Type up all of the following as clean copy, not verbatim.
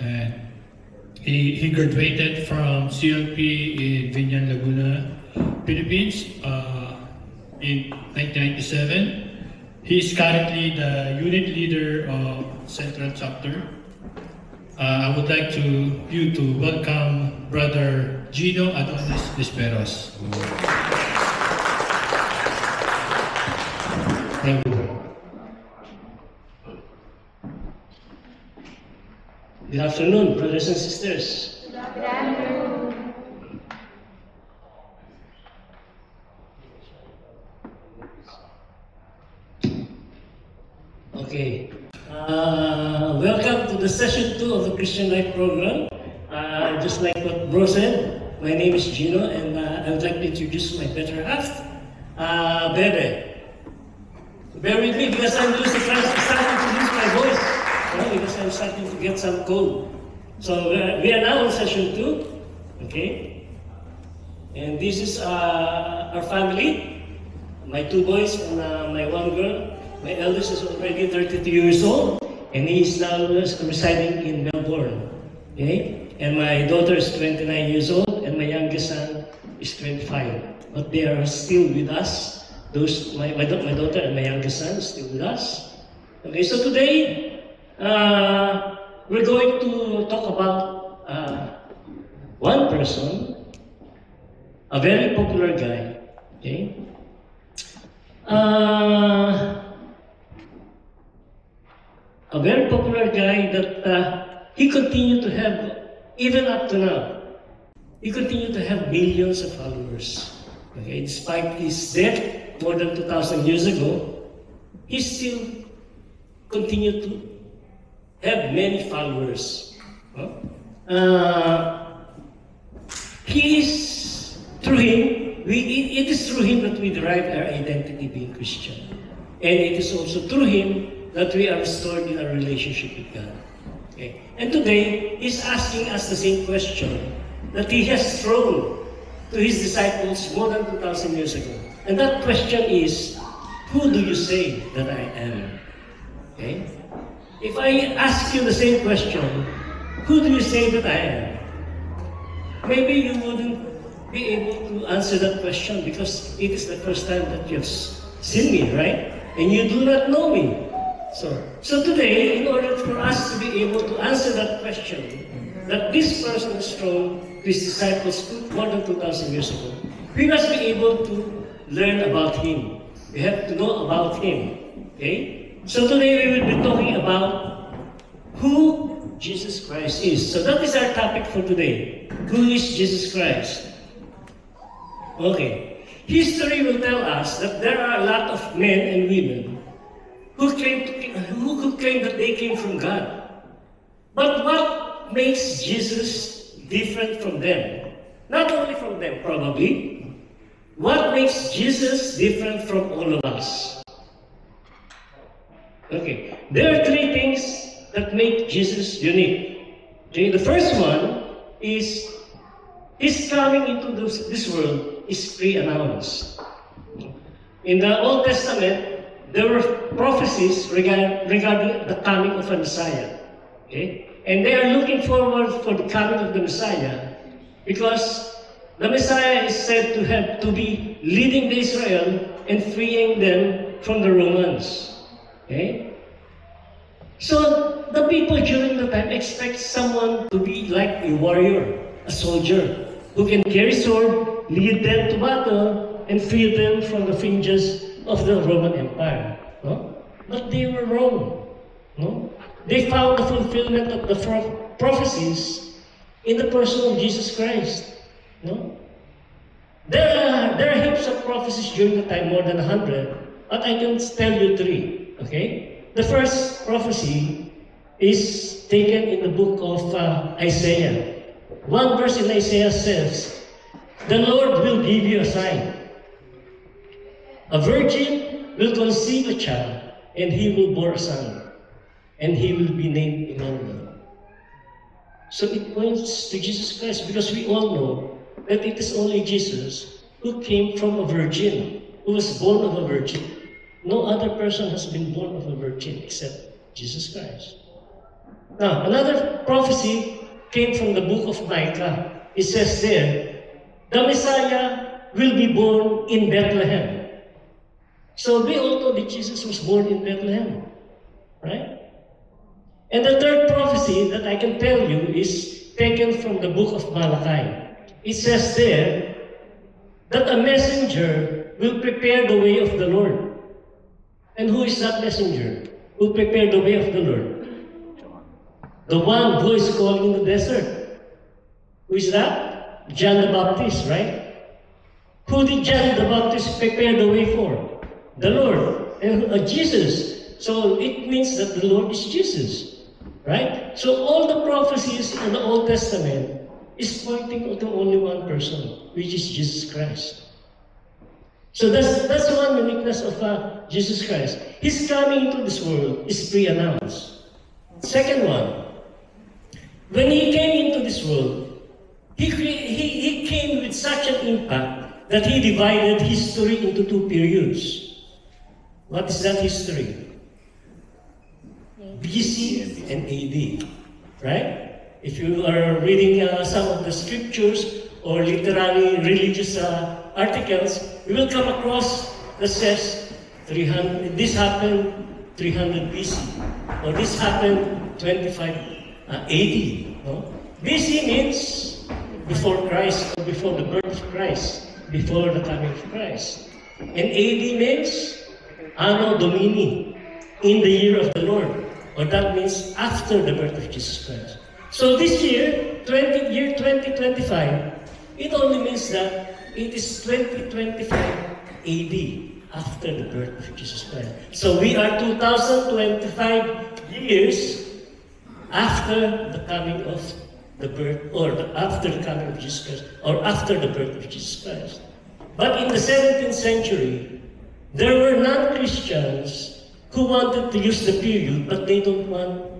And he graduated from CLP in Viñan, Laguna, Philippines in 1997. He is currently the unit leader of Central Chapter. I would like you to welcome Brother Gino Adonis Desperos. Thank you. Good afternoon, brothers and sisters. Good afternoon. Okay. Welcome to the session 2 of the Christian Life program. Just like what Bro said, my name is Gino, and I would like to introduce my better half, Bebe. Bear with me because I'm starting to lose my voice. Because I'm starting to get some cold. So we are now in session 2. Okay. And this is our family. My 2 boys and my 1 girl. My eldest is already 32 years old, and he is now residing in Melbourne. Okay? And my daughter is 29 years old, and my youngest son is 25. But they are still with us. My daughter and my youngest son is still with us. Okay, so today, we're going to talk about one person, a very popular guy. Okay? A very popular guy that he continued to have, even up to now, he continued to have millions of followers. Okay, despite his death more than 2,000 years ago, he still continued to have many followers. It is through him that we derive our identity being Christian. And it is also through him that we are restored in our relationship with God. Okay. And today, he's asking us the same question that he has thrown to his disciples more than 2,000 years ago. And that question is, who do you say that I am? Okay? If I ask you the same question, who do you say that I am? Maybe you wouldn't be able to answer that question because it is the first time that you've seen me, right? And you do not know me. So today, in order for us to be able to answer that question, that this person is thrown to his disciples more than 2,000 years ago, we must be able to learn about him. We have to know about him. Okay? So today we will be talking about who Jesus Christ is. So that is our topic for today. Who is Jesus Christ? Okay. History will tell us that there are a lot of men and women who claim that they came from God. But what makes Jesus different from them? Not only from them, probably. What makes Jesus different from all of us? Okay, there are 3 things that make Jesus unique. Okay, the first one is his coming into this world is pre-announced. In the Old Testament, there were prophecies regarding the coming of a Messiah. Okay? And they are looking forward for the coming of the Messiah because the Messiah is said to be leading the Israel and freeing them from the Romans. Okay? So the people during the time expect someone to be like a warrior, a soldier, who can carry sword, lead them to battle, and free them from the fringes of the Roman Empire. No? But they were wrong. No? They found the fulfillment of the prophecies in the person of Jesus Christ. No? There are heaps of prophecies during the time, more than 100, but I can tell you 3. Okay? The first prophecy is taken in the book of Isaiah. One verse in Isaiah says, "The Lord will give you a sign. A virgin will conceive a child, and he will bear a son, and he will be named Emmanuel." So it points to Jesus Christ because we all know that it is only Jesus who came from a virgin, who was born of a virgin. No other person has been born of a virgin except Jesus Christ. Now, another prophecy came from the book of Micah. It says there, the Messiah will be born in Bethlehem. So we all know that Jesus was born in Bethlehem, right? And the third prophecy that I can tell you is taken from the book of Malachi. It says there that a messenger will prepare the way of the Lord. And who is that messenger who prepared the way of the Lord? The one who is called in the desert. Who is that? John the Baptist, right? Who did John the Baptist prepare the way for? The Lord. And Jesus. So it means that the Lord is Jesus. Right? So all the prophecies in the Old Testament is pointing to only one person, which is Jesus Christ. So that's one uniqueness of Jesus Christ. His coming into this world is pre-announced. Second one, when he came into this world, he came with such an impact that he divided history into two periods. What is that history? BC and AD, right? If you are reading some of the scriptures or literary religious articles, you will come across that says 300. This happened 300 BC, or this happened 25 AD. No? BC means before Christ, or before the birth of Christ, before the coming of Christ, and AD means Anno Domini, in the year of the Lord. Or that means after the birth of Jesus Christ. So this year 2025, it only means that it is 2025 AD, after the birth of Jesus Christ. So we are 2025 years after the coming of the birth, or after the coming of Jesus Christ, or after the birth of Jesus Christ. But in the 17th century, there were non-Christians who wanted to use the period, but they don't want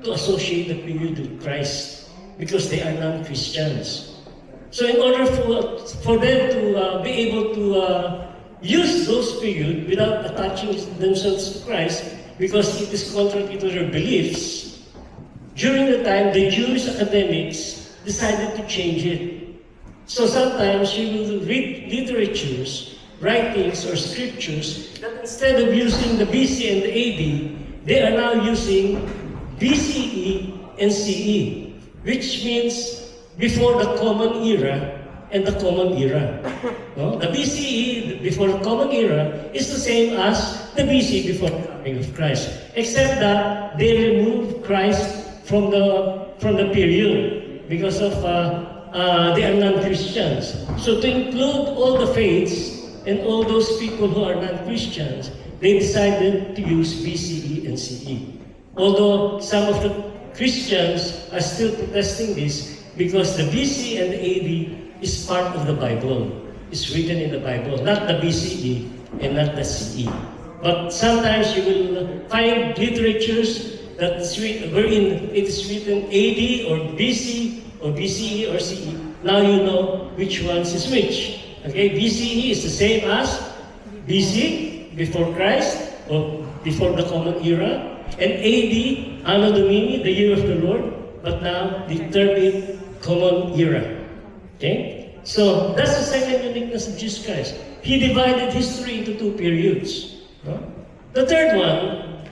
to associate the period with Christ because they are non-Christians. So in order for them to be able to use those periods without attaching themselves to Christ, because it is contrary to their beliefs, during the time the Jewish academics decided to change it. So sometimes you will read literatures, writings or scriptures that instead of using the BC and the AD, they are now using BCE and CE, which means before the common era and the common era. No? The BCE, before the common era, is the same as the BC before the coming of Christ, except that they remove Christ from the period because of they are non-Christians. So to include all the faiths and all those people who are non-Christians, they decided to use BCE and CE. Although some of the Christians are still protesting this because the BC and the AD is part of the Bible. It's written in the Bible, not the BCE and not the CE. But sometimes you will find literatures that wherein it is written AD or BC or BCE or CE. Now you know which ones is which. Okay, BCE is the same as BC, before Christ, or before the common era, and AD, Anno Domini, the year of the Lord, but now the determined common era. Okay? So that's the second uniqueness of Jesus Christ. He divided history into two periods. No? The third one,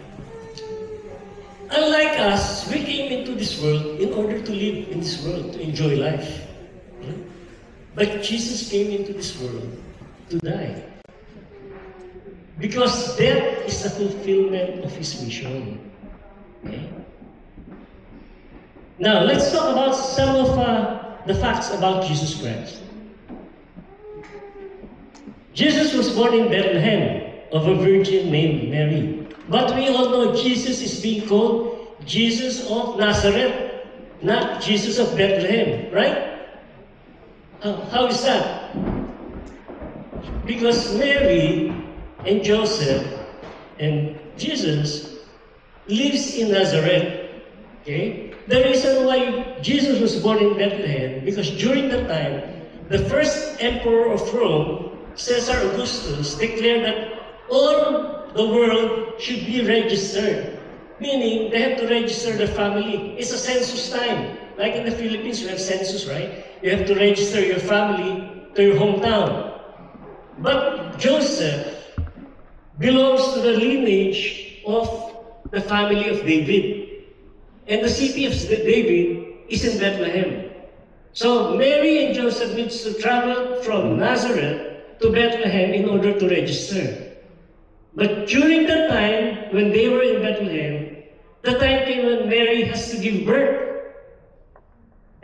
unlike us, we came into this world in order to live in this world, to enjoy life. But Jesus came into this world to die. Because death is the fulfillment of his mission. Okay? Now, let's talk about some of the facts about Jesus Christ. Jesus was born in Bethlehem of a virgin named Mary. But we all know Jesus is being called Jesus of Nazareth, not Jesus of Bethlehem, right? How is that? Because Mary and Joseph and Jesus lives in Nazareth. Okay? The reason why Jesus was born in Bethlehem, because during that time, the first emperor of Rome, Caesar Augustus, declared that all the world should be registered. meaning they have to register their family. It's a census time. Like in the Philippines, we have census, right? You have to register your family to your hometown. But Joseph belongs to the lineage of the family of David. And the city of David is in Bethlehem. So Mary and Joseph needs to travel from Nazareth to Bethlehem in order to register. But during the time when they were in Bethlehem, the time came when Mary has to give birth.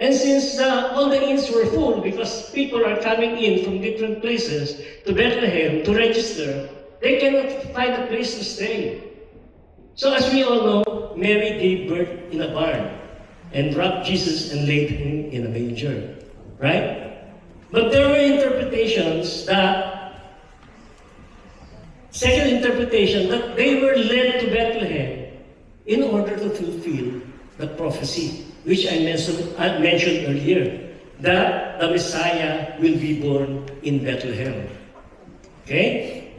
And since all the inns were full because people are coming in from different places to Bethlehem to register, they cannot find a place to stay. So as we all know, Mary gave birth in a barn and wrapped Jesus and laid him in a manger, right? But there were interpretations second interpretation, that they were led to Bethlehem in order to fulfill the prophecy, which I mentioned earlier, that the Messiah will be born in Bethlehem. Okay?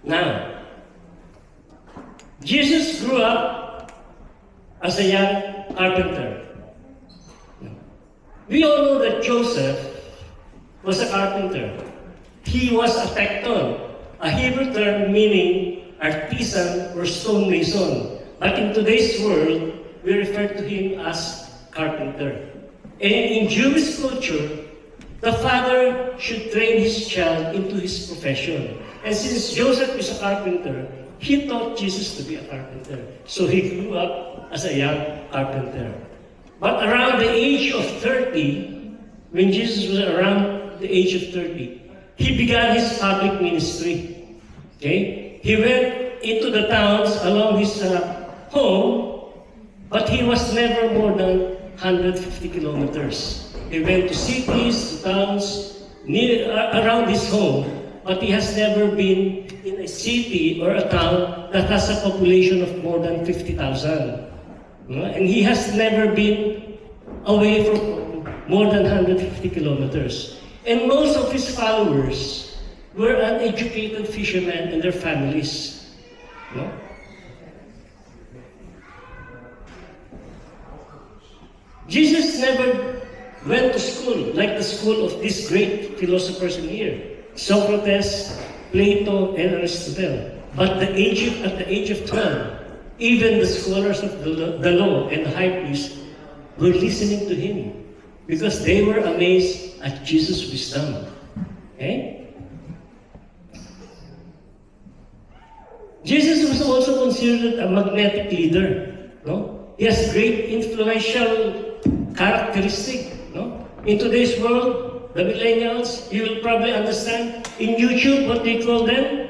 Now, Jesus grew up as a young carpenter. We all know that Joseph was a carpenter. He was a tekton, a Hebrew term meaning artisan or stonemason. But in today's world, we refer to him as carpenter. And in Jewish culture, the father should train his child into his profession. And since Joseph is a carpenter, he taught Jesus to be a carpenter. So he grew up as a young carpenter. But around the age of 30, when Jesus was around the age of 30, he began his public ministry. Okay? He went into the towns along his home, but he was never more than 150 kilometers. He went to cities, to towns around his home, but he has never been in a city or a town that has a population of more than 50,000. And he has never been away from more than 150 kilometers. And most of his followers were uneducated fishermen and their families. No? Jesus never went to school, like the school of these great philosophers in here, Socrates, Plato, and Aristotle. But at the age of 12, even the scholars of the law and the high priests were listening to him because they were amazed at Jesus' wisdom. Okay? Jesus was also considered a magnetic leader. No? He has great influential characteristic. No? In today's world, the millennials, you will probably understand in YouTube what they call them?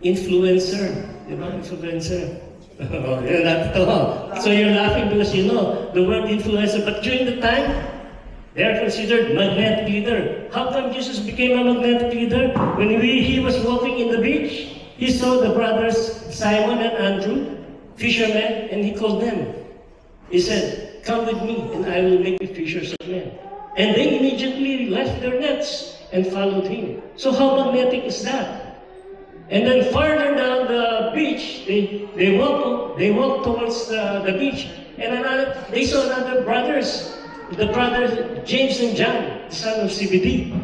Influencer. You know, influencer. So you're laughing because you know the word influencer. But during the time, they are considered magnetic leader. How come Jesus became a magnetic leader? When he was walking in the beach, he saw the brothers Simon and Andrew, fishermen, and he called them. He said, "Come with me, and I will make you fishers of men." And they immediately left their nets and followed him. So how magnetic is that? And then farther down the beach, they walked towards the beach, and they saw another brothers. The brothers James and John, the son of Zebedee.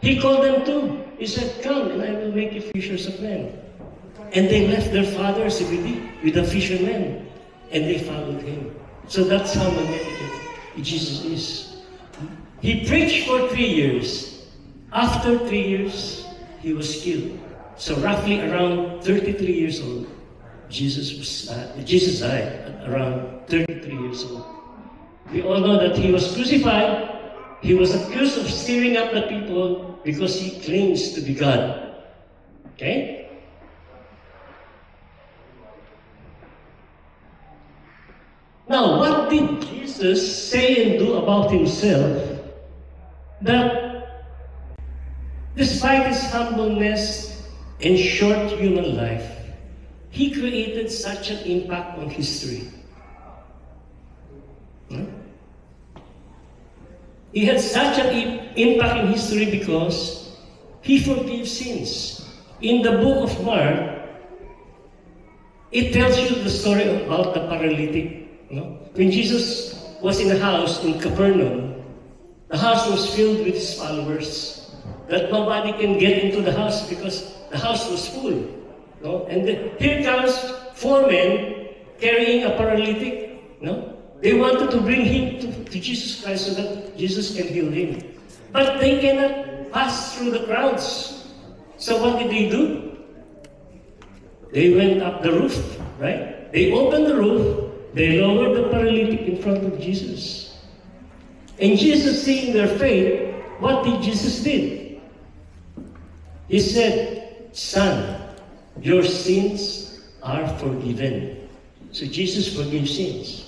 He called them too. He said, "Come, and I will make you fishers of men." And they left their father Zebedee with the fishermen, and they followed him. So that's how magnetic Jesus is. He preached for 3 years. After 3 years, he was killed. So roughly around 33 years old, Jesus died at around 33 years old. We all know that he was crucified. He was accused of stirring up the people because he claims to be God. Okay? Now, what did Jesus say and do about himself that despite his humbleness and short human life, he created such an impact on history? He had such an impact in history because he forgives sins. In the book of Mark, It tells you the story about the paralytic. When Jesus was in a house in Capernaum, the house was filled with his followers, that nobody can get into the house because the house was full. And here comes 4 men carrying a paralytic. They wanted to bring him to Jesus Christ so that Jesus can heal him. But they cannot pass through the crowds. So what did they do? They went up the roof, right? They opened the roof, they lowered the paralytic in front of Jesus. And Jesus, seeing their faith, what did Jesus do? He said, "Son, your sins are forgiven." So Jesus forgives sins.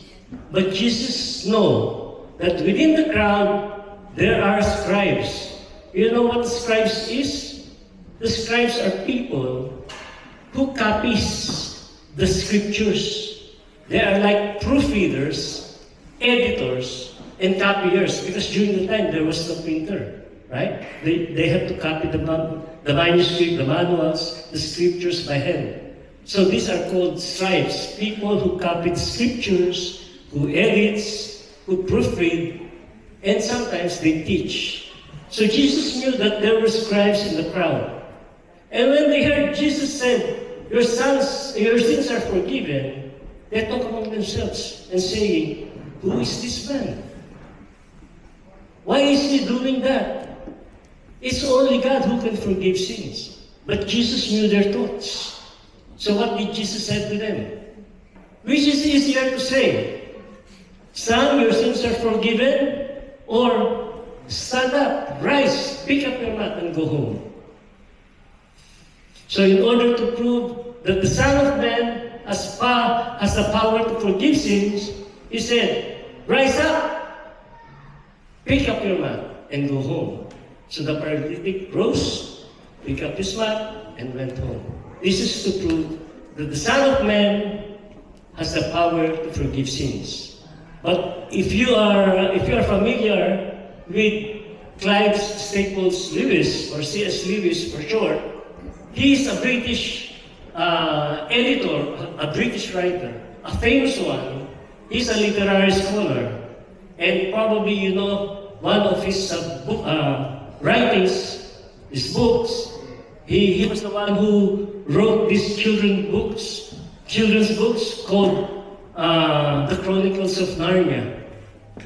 But Jesus knows that within the crowd, there are scribes. You know what scribes is? The scribes are people who copies the scriptures. They are like proofreaders, editors, and copiers, because during the time there was no printer, right? They had to copy the manuscript, the manuals, the scriptures by hand. So these are called scribes, people who copied scriptures, who edits, who proofread, and sometimes they teach. So Jesus knew that there were scribes in the crowd. And when they heard Jesus said, your sins are forgiven, they talk among themselves and saying, "Who is this man? Why is he doing that? It's only God who can forgive sins." But Jesus knew their thoughts. So what did Jesus say to them? Which is easier to say? "Son, your sins are forgiven," or "Stand up, rise, pick up your mat and go home"? So in order to prove that the Son of Man has the power to forgive sins, he said, "Rise up, pick up your mat, and go home." So the paralytic rose, picked up his mat, and went home. This is to prove that the Son of Man has the power to forgive sins. But if you are familiar with Clive Staples Lewis, or C.S. Lewis for short, he is a British editor, a British writer, a famous one. He's a literary scholar. And probably you know one of his writings, his books. He was the one who wrote these children's books called The Chronicles of Narnia.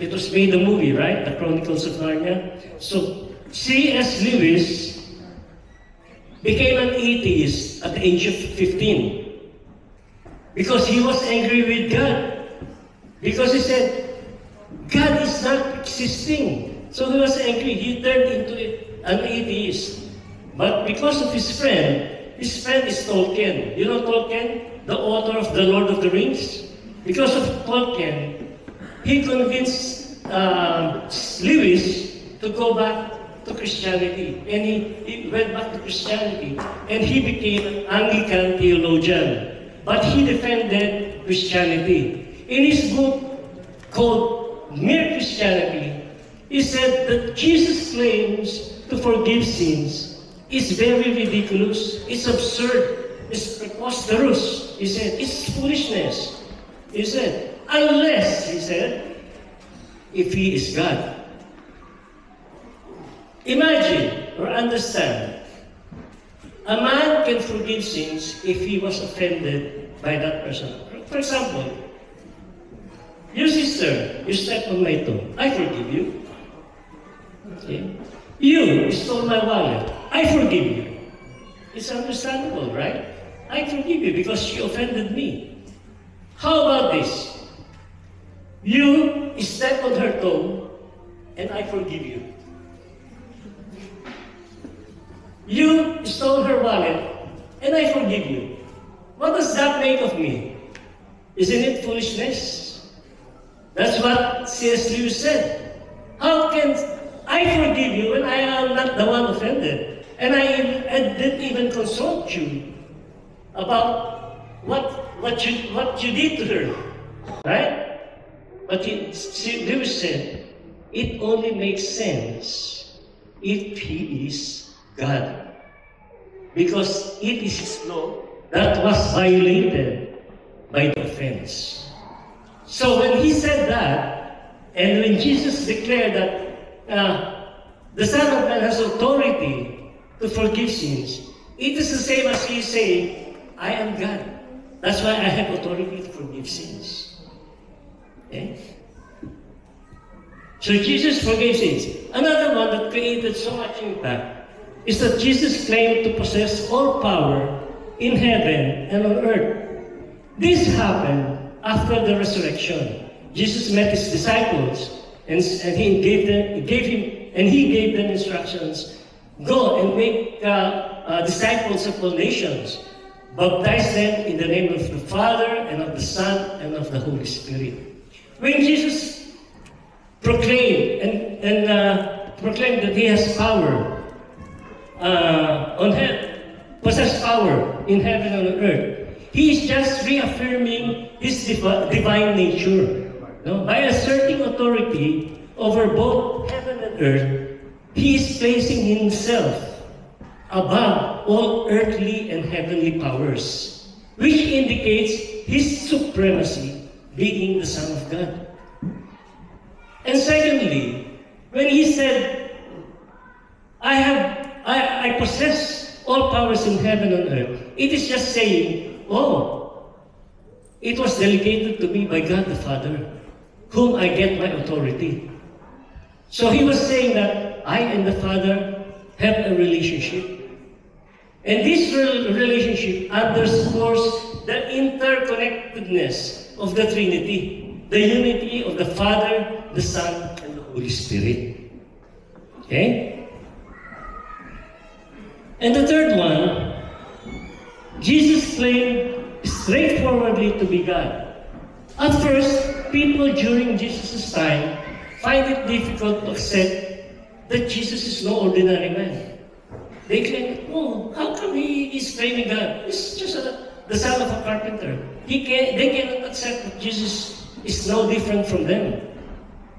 It was made a movie, right? The Chronicles of Narnia. So C.S. Lewis became an atheist at the age of 15 because he was angry with God. Because he said, God is not existing. So he was angry. He turned into an atheist. But because of his friend is Tolkien. You know Tolkien? The author of The Lord of the Rings? Because of Tolkien, he convinced Lewis to go back to Christianity. And he went back to Christianity. And he became an Anglican theologian. But he defended Christianity. In his book called Mere Christianity, he said that Jesus' claims to forgive sins is very ridiculous. It's absurd. It's preposterous. He said, it's foolishness. He said, unless, he said, if he is God. Imagine or understand, a man can forgive sins if he was offended by that person. For example, your sister, you stepped on my toe. I forgive you. Okay? You stole my wallet. I forgive you. It's understandable, right? I forgive you because you offended me. How about this? You stepped on her toe, and I forgive you. You stole her wallet, and I forgive you. What does that make of me? Isn't it foolishness? That's what C.S. Lewis said. How can I forgive you when I am not the one offended? And I didn't even consult you about what you did to her, right? But Lewis said, it only makes sense if he is God. Because it is his law that was violated. by the offense. So when he said that, and when Jesus declared that the Son of Man has authority to forgive sins, it is the same as he saying, I am God. That's why I have authority to forgive sins. Okay? So Jesus forgave sins. Another one that created so much impact is that Jesus claimed to possess all power in heaven and on earth. This happened after the resurrection. Jesus met his disciples and he gave them instructions. Go and make disciples of all nations. Baptize them in the name of the Father and of the Son and of the Holy Spirit. When Jesus proclaimed that he has power possess power in heaven and on earth, he is just reaffirming his divine nature. No? By asserting authority over both heaven and earth, he is placing himself above all earthly and heavenly powers, which indicates his supremacy, being the Son of God. And secondly, when he said, I possess all powers in heaven and earth, it is just saying, oh, it was delegated to me by God the Father, whom I get my authority. So he was saying that I and the Father have a relationship. And this relationship underscores the interconnectedness of the Trinity, the unity of the Father, the Son, and the Holy Spirit. Okay? And the third one, Jesus claimed straightforwardly to be God. At first, people during Jesus' time find it difficult to accept that Jesus is no ordinary man. They claim, oh, how come he is claiming God? He's just the son of a carpenter. They cannot accept that Jesus is no different from them.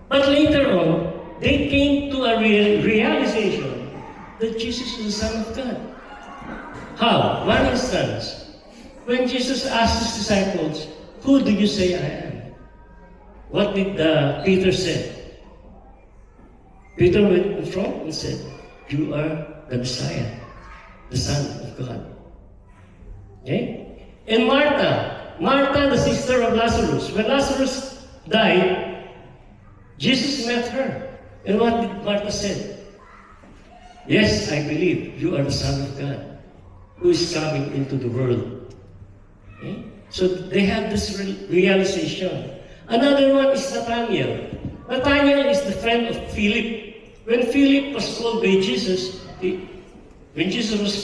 But later on, they came to a realization that Jesus is the Son of God. How? One instance, when Jesus asked his disciples, who do you say I am? What did Peter say? Peter went in front and said, you are the Messiah, the Son of God. Okay? And Martha, the sister of Lazarus, when Lazarus died, Jesus met her. And what did Martha say? Yes, I believe you are the Son of God, who is coming into the world. Okay? So they have this realization. Another one is Nathanael. Nathanael is the friend of Philip. When Philip was called by Jesus, when Jesus was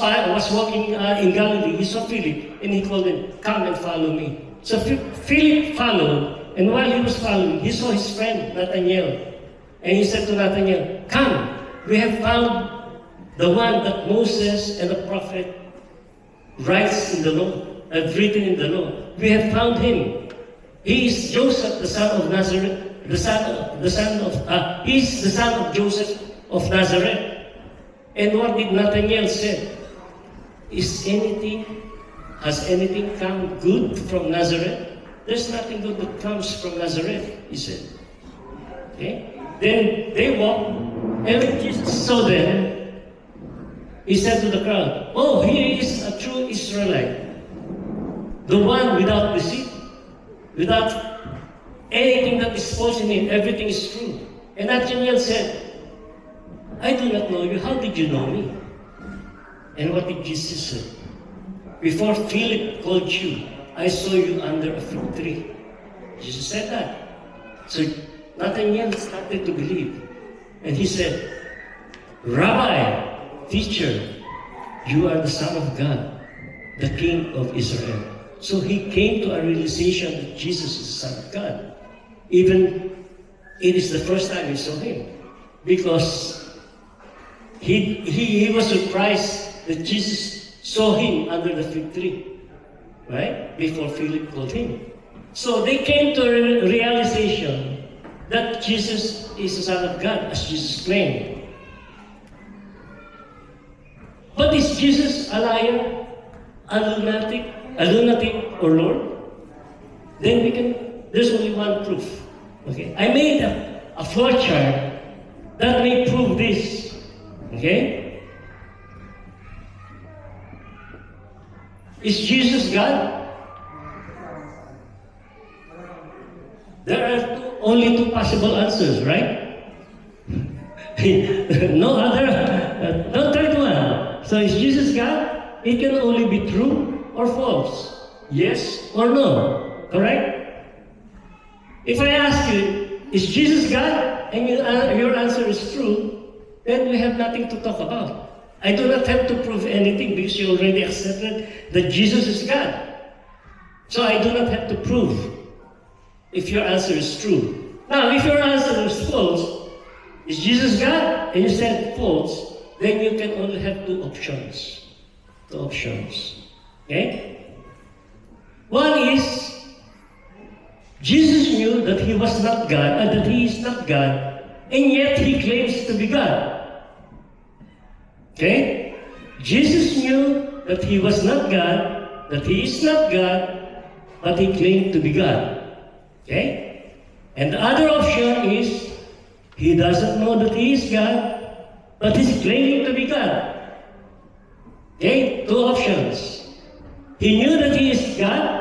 walking in Galilee, he saw Philip and he called him, come and follow me. So Philip followed, and while he was following, he saw his friend Nathanael. And he said to Nathanael, come, we have found the one that Moses and the prophet writes in the law, have written in the law. We have found him. He is Joseph, the son of Nazareth, he's the son of Joseph of Nazareth. And what did Nathanael say? Has anything come good from Nazareth? There's nothing good that comes from Nazareth, he said. Okay? Then they walked, and when Jesus saw them, he said to the crowd, oh, here is a true Israelite, the one without deceit, without anything that is false in him, everything is true. And Nathanael said, I do not know you, how did you know me? And what did Jesus say? Before Philip called you, I saw you under a fig tree. Jesus said that. So Nathanael started to believe. And he said, Rabbi, teacher, you are the Son of God, the King of Israel. So he came to a realization that Jesus is the Son of God. Even it is the first time he saw him. Because he was surprised that Jesus saw him under the fig tree, right? Before Philip called him. So they came to a realization that Jesus is the Son of God, as Jesus claimed. But is Jesus a liar, a lunatic, or Lord? then there's only one proof. Okay? I made a flow chart that may prove this. Okay? Is Jesus God? There are only two possible answers, right? No other, no third one. So is Jesus God? It can only be true or false. Yes or no. Correct? If I ask you, is Jesus God? And your answer is true, then we have nothing to talk about. I do not have to prove anything because you already accepted that Jesus is God. So I do not have to prove if your answer is true. Now, if your answer is false, is Jesus God? And you said false, then you can only have two options. Two options. Okay? One is, Jesus knew that he was not God, and that he is not God, and yet he claims to be God. Okay? Jesus knew that he was not God, that he is not God, but he claimed to be God. Okay? And the other option is, he doesn't know that he is God, but he's claiming to be God. Okay? Two options. He knew that he is God.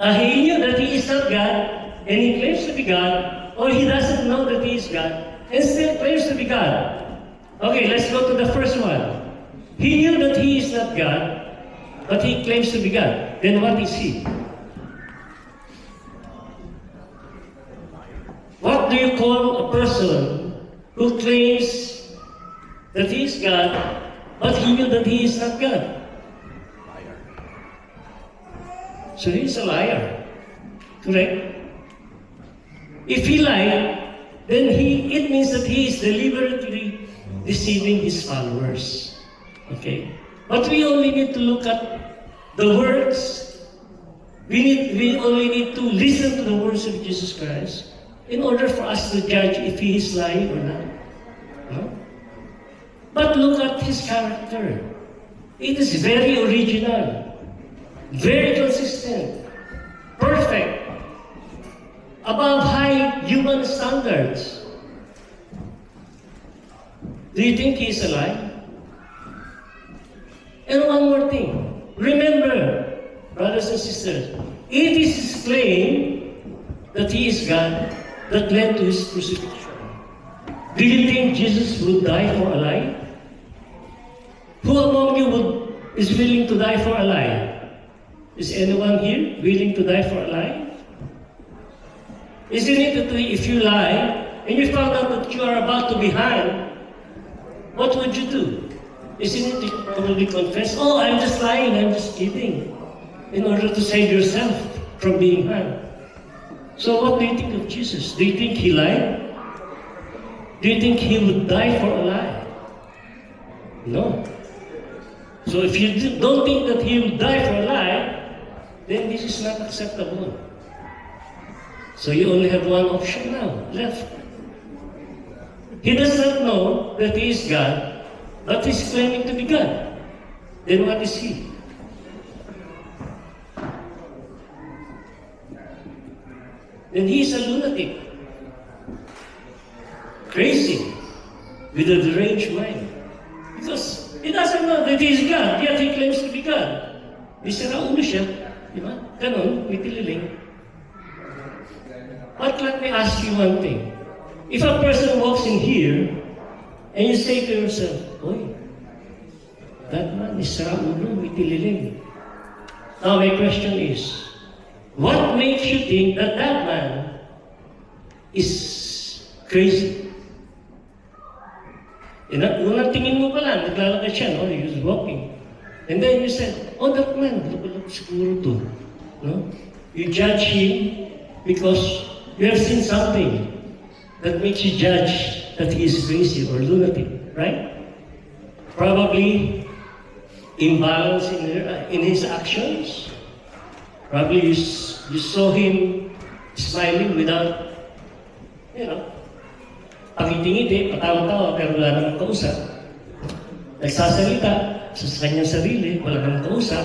He knew that he is not God, and he claims to be God, or he doesn't know that he is God, and still claims to be God. Okay, let's go to the first one. He knew that he is not God, but he claims to be God. Then what is he? What do you call a person who claims that he is God, but he knew that he is not God? So he is a liar. Correct? If he lied, then it means that he is deliberately deceiving his followers. Okay? But we only need to look at the words. We only need to listen to the words of Jesus Christ in order for us to judge if he is lying or not. No? But look at his character. It is very original. Very consistent, perfect, above high human standards. Do you think he is alive? And one more thing. Remember, brothers and sisters, it is his claim that he is God that led to his crucifixion. Do you think Jesus would die for a lie? Who among you is willing to die for a lie? Is anyone here willing to die for a lie? Isn't it that if you lie and you found out that you are about to be hanged, what would you do? Isn't it that you probably confess, oh, I'm just lying, I'm just kidding, in order to save yourself from being hanged? So what do you think of Jesus? Do you think he lied? Do you think he would die for a lie? No. So if you don't think that he would die for a lie, then this is not acceptable. So you only have one option now left. He does not know that he is God, but he's claiming to be God. Then what is he? Then he is a lunatic, crazy, with a deranged mind. Because he doesn't know that he is God, yet he claims to be God. Isira ulo siya. Diba? Ganon, may tililing. But let me ask you one thing. If a person walks in here, and you say to yourself, Oy, that man is sira ulo, may tililing. Now my question is, what makes you think that that man is crazy? Unang tingin mo pa lang, naglalakad siya, no? He was walking. And then you said, oh, that man, look siguro to. No? You judge him because you have seen something that makes you judge that he is crazy or lunatic, right? Probably imbalance in his actions. Probably you saw him smiling without, pangiti-ngiti, patawa-tawa, pero wala namang kausap. Nagsasalita sa kanyang sarili, wala namang kausap.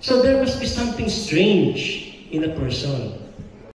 So there must be something strange in a person.